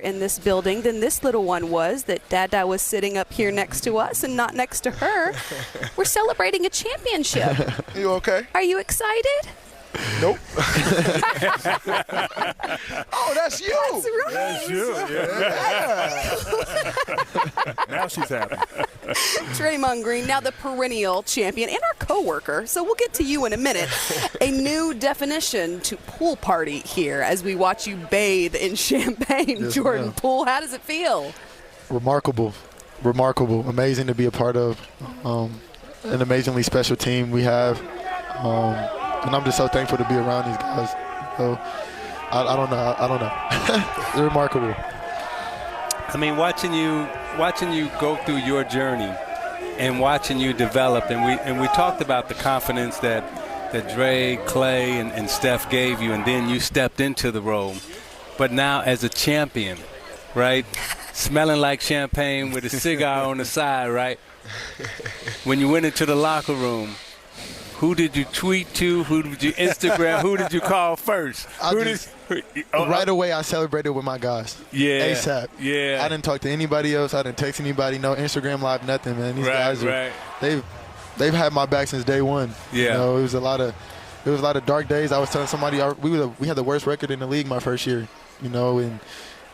in this building than this little one was that Dada was sitting up here next to us and not next to her. We're celebrating a championship. You okay? Are you excited? Nope. Oh, that's you. That's right. That's you. Yeah. Now she's happy. Draymond Green, now the perennial champion and our coworker. So we'll get to you in a minute. A new definition to pool party here as we watch you bathe in champagne. Yes, Jordan ma'am. Poole, how does it feel? Remarkable. Amazing to be a part of. An amazingly special team we have. And I'm just so thankful to be around these guys. So I don't know. They're remarkable. I mean, watching you go through your journey and watching you develop, and we talked about the confidence that Dre, Clay, and Steph gave you, and then you stepped into the role. But now as a champion, right, smelling like champagne with a cigar on the side, right? When you went into the locker room, who did you tweet to? Who did you Instagram? Who did you call first? Right away, I celebrated with my guys. Yeah. ASAP. Yeah. I didn't talk to anybody else. I didn't text anybody. No Instagram Live, nothing, man. These guys they've had my back since day one. Yeah. You know, it was a lot of dark days. I was telling somebody we had the worst record in the league my first year. You know, and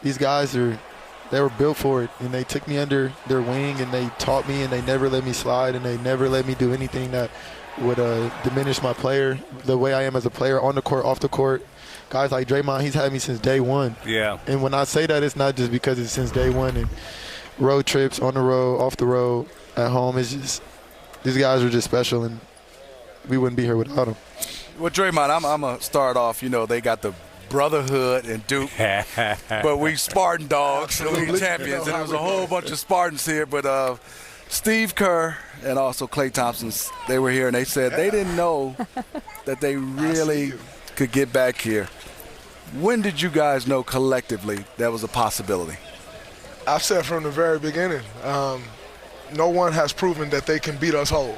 these guys they were built for it, and they took me under their wing, and they taught me, and they never let me slide, and they never let me do anything that would diminish my player, the way I am as a player, on the court, off the court. Guys like Draymond, he's had me since day one. Yeah. And when I say that, it's not just because it's since day one. And road trips, on the road, off the road, at home, it's just these guys are just special, and we wouldn't be here without them. Well, Draymond, I'm going to start off, they got the brotherhood and Duke, but we Spartan dogs and we champions, and there was a whole bunch of Spartans here, but Steve Kerr and also Klay Thompson, they were here, and they said they didn't know that they really could get back here. When did you guys know collectively that was a possibility? I've said from the very beginning, no one has proven that they can beat us whole.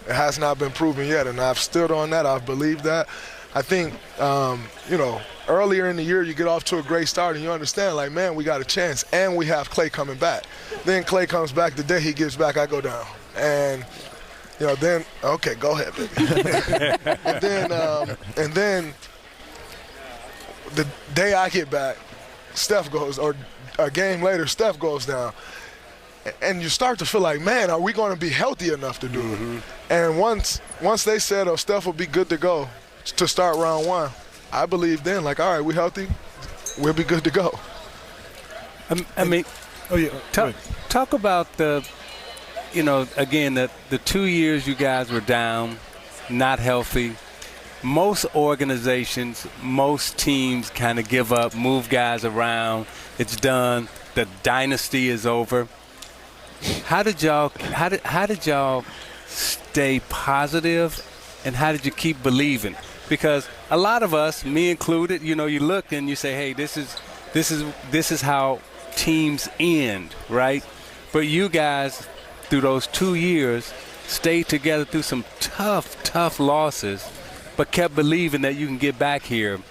It has not been proven yet, and I've stood on that. I've believed that. I think, earlier in the year you get off to a great start and you understand, like, man, we got a chance, and we have Klay coming back. Then Klay comes back. The day he gets back, I go down. And, then, okay, go ahead, baby. and then the day I get back, Steph goes, or a game later, Steph goes down. And you start to feel like, man, are we going to be healthy enough to do it? And once they said, Steph will be good to go to start round one, I believe then, like, all right, we're healthy, we'll be good to go. Talk about again, the 2 years you guys were down, not healthy. Most organizations, most teams kind of give up, move guys around. It's done. The dynasty is over. How did y'all stay positive, and how did you keep believing? Because a lot of us, me included, you look and you say, hey, this is how teams end, right? But you guys, through those 2 years, stayed together through some tough losses, but kept believing that you can get back here,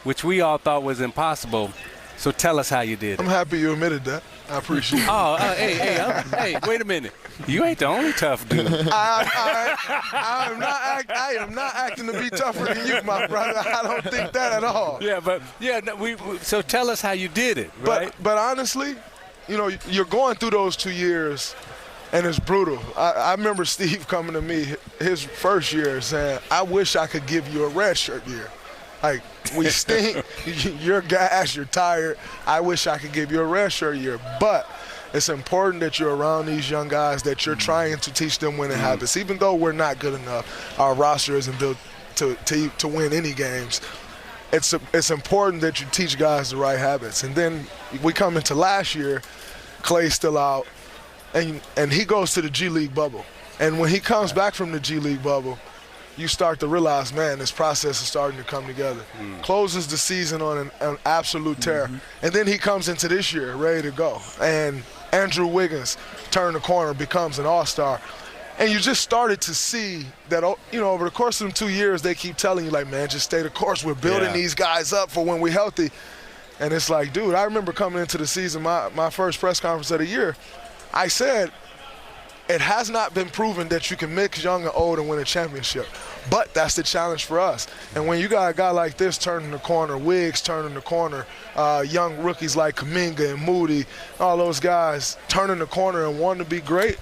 which we all thought was impossible. So tell us how you did it. I'm happy you admitted that. I appreciate it. Hey, wait a minute. You ain't the only tough dude. I am not acting to be tougher than you, my brother. I don't think that at all. So tell us how you did it, right? But honestly, you're going through those 2 years, and it's brutal. I remember Steve coming to me his first year saying, I wish I could give you a redshirt year. Like, we stink, you're gassed, you're tired. I wish I could give you a redshirt year. But it's important that you're around these young guys, that you're trying to teach them winning habits. Even though we're not good enough, our roster isn't built to win any games. It's important that you teach guys the right habits. And then we come into last year, Klay's still out, and he goes to the G League bubble. And when he comes back from the G League bubble, you start to realize, man, this process is starting to come together. Closes the season on an absolute tear. And then he comes into this year ready to go. And Andrew Wiggins turned the corner, becomes an all-star. And you just started to see that, over the course of them 2 years, they keep telling you, like, man, just stay the course. We're building these guys up for when we're healthy. And it's like, dude, I remember coming into the season, my first press conference of the year, I said, it has not been proven that you can mix young and old and win a championship. But that's the challenge for us. And when you got a guy like this turning the corner, Wiggs turning the corner, young rookies like Kuminga and Moody, all those guys turning the corner and wanting to be great,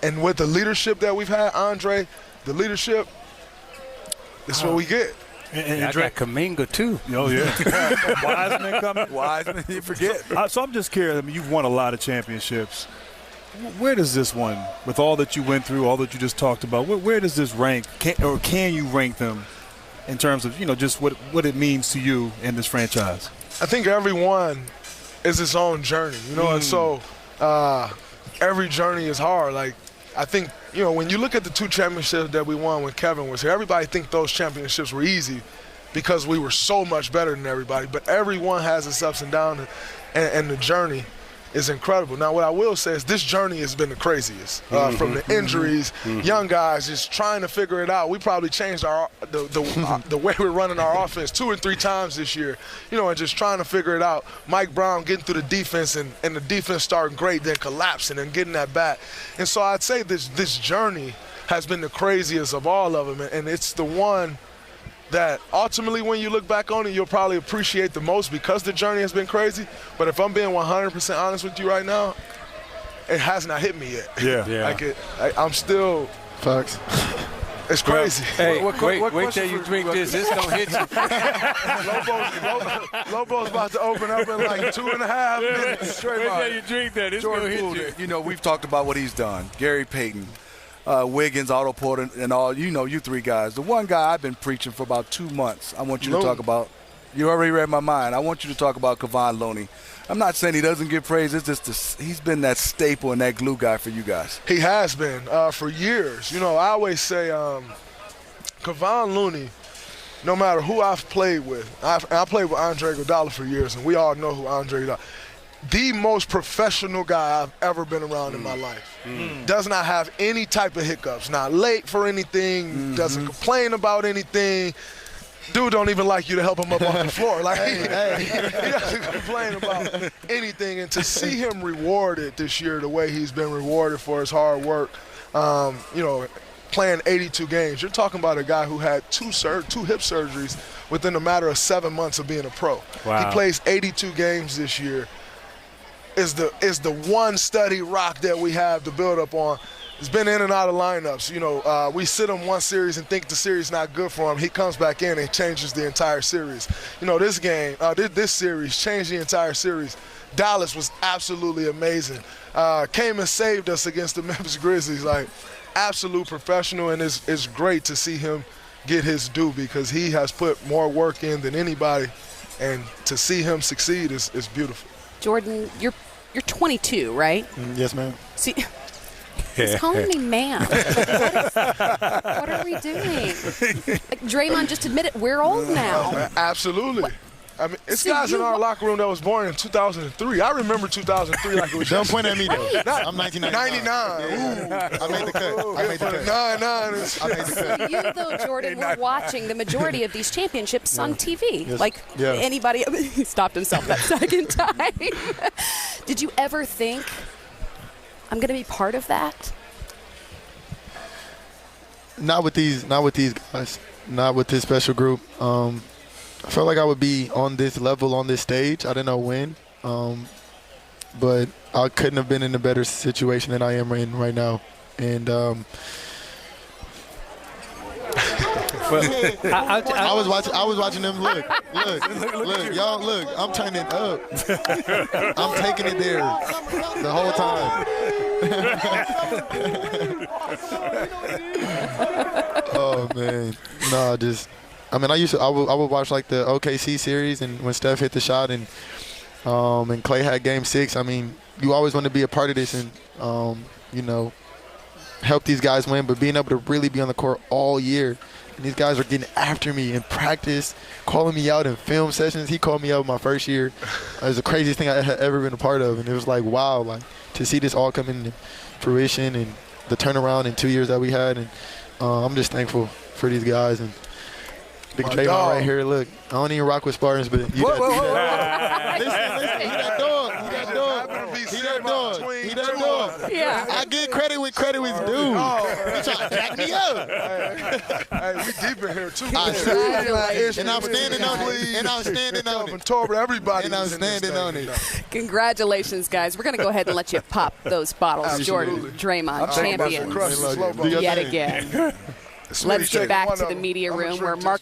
and with the leadership that we've had, Andre, the leadership, this is what we get. And I got Kuminga, too. Oh, yeah. Wiseman coming. Wiseman, you forget. So I'm just curious. I mean, you've won a lot of championships. Where does this one, with all that you went through, all that you just talked about, where does this rank? Can you rank them in terms of, just what it means to you in this franchise? I think every one is its own journey, and so every journey is hard. Like, I think, when you look at the 2 championships that we won when Kevin was here, everybody think those championships were easy because we were so much better than everybody. But everyone has its ups and downs, and the journey is incredible. Now, what I will say is this journey has been the craziest. From the injuries, young guys just trying to figure it out. We probably changed the way we're running our offense 2 or 3 times this year, and just trying to figure it out. Mike Brown getting through the defense and the defense starting great, then collapsing and getting that back. And so I'd say this journey has been the craziest of all of them, and it's the one that ultimately when you look back on it, you'll probably appreciate the most because the journey has been crazy. But if I'm being 100% honest with you right now, it has not hit me yet. Yeah. I'm still – Facts. It's crazy. Hey, wait till you drink this. It's going to hit you. Lobo's about to open up in like 2.5 minutes. Wait till you drink that. It's going to hit you. We've talked about what he's done. Gary Payton, Wiggins, Otto Porter, and all, you 3 guys. The one guy I've been preaching for about 2 months, I want you to talk about. You already read my mind. I want you to talk about Kevon Looney. I'm not saying he doesn't get praise. It's just he's been that staple and that glue guy for you guys. He has been for years. I always say Kevon Looney, no matter who I've played with, I played with Andre Iguodala for years, and we all know who Andre Iguodala is. The most professional guy I've ever been around in my life. Does not have any type of hiccups. Not late for anything. Doesn't complain about anything. Dude don't even like you to help him up off the floor. Like he doesn't complain about anything. And to see him rewarded this year the way he's been rewarded for his hard work, playing 82 games. You're talking about a guy who had 2 hip surgeries within a matter of 7 months of being a pro. Wow. He plays 82 games this year. Is the one steady rock that we have to build up on. He's been in and out of lineups. We sit him one series and think the series not good for him. He comes back in and changes the entire series. This game, this series changed the entire series. Dallas was absolutely amazing. Came and saved us against the Memphis Grizzlies. Like, absolute professional, and it's great to see him get his due because he has put more work in than anybody, and to see him succeed is beautiful. Jordan, you're 22, right? Yes, ma'am. See, he's calling me ma'am. What are we doing? Like, Draymond just admitted we're old now. Absolutely. What? I mean, it's guys in our locker room that was born in 2003. I remember 2003 like it was. Don't point at me, though. Right. I'm 1999. 99. I made the cut. I made the cut. 99. You, though, Jordan, were watching the majority of these championships on TV. Yes. Like anybody. He stopped himself that second time. Did you ever think, I'm going to be part of that? Not with these guys. Not with this special group. I felt like I would be on this level, on this stage. I didn't know when, but I couldn't have been in a better situation than I am in right now. And I was watching them. Look, y'all, look. I'm turning it up. I'm taking it there the whole time. Oh man, no, I would watch like the OKC series, and when Steph hit the shot and Clay had Game 6. I mean, you always want to be a part of this and help these guys win. But being able to really be on the court all year, and these guys are getting after me in practice, calling me out in film sessions. He called me out my first year. It was the craziest thing I had ever been a part of, and it was like, wow, like to see this all come into fruition and the turnaround in 2 years that we had, and I'm just thankful for these guys. And Big My Draymond dog. right here. Look, I don't even rock with Spartans, but you Whoa, whoa, whoa, whoa. Listen, he that dog. He that dog. He that dog. He that dog. Yeah. I get credit with credit was due. He trying to jack me up. Hey, we deep in here too. And I'm standing on it. And I'm standing on it. Everybody. And I'm standing on it. Congratulations, guys. We're going to go ahead and let you pop those bottles. Jordan, Draymond, thinking about some champions Crush the slow ball. yet again. Let's get back to the media room where Mark